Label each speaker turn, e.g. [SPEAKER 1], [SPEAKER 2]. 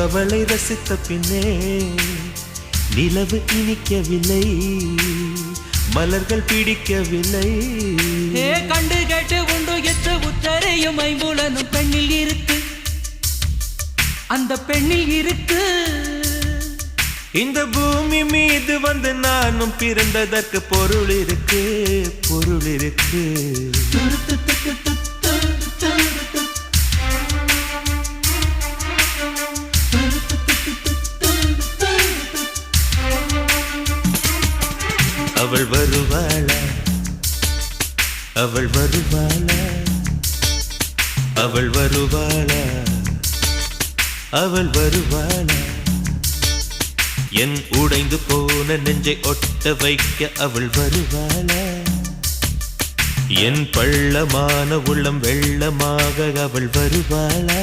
[SPEAKER 1] அவளை ரசித்த பின்னே நிலவு இனிக்கவில்லை, மலர்கள் பிடிக்கவில்லை.
[SPEAKER 2] கண்டு கேட்டு உண்டு எத்து உத்தரையும் ஐம்புலனும் பெண்ணில் இருக்கு, அந்த பெண்ணில் இருக்கு.
[SPEAKER 1] இந்த பூமி மீது வந்து நானும் பிறந்ததற்கு பொருள் இருக்கு, பொருள் இருக்கு. அவள் வருவாளா, அவள் வருவாளா, அவள் வருவாளா, அவள் வருவாளா? என் உடைந்து போன நெஞ்சை ஒட்ட வைக்க அவள் வருவாளா? என் பள்ளமான உள்ளம் வெள்ளமாக அவள் வருவாளா?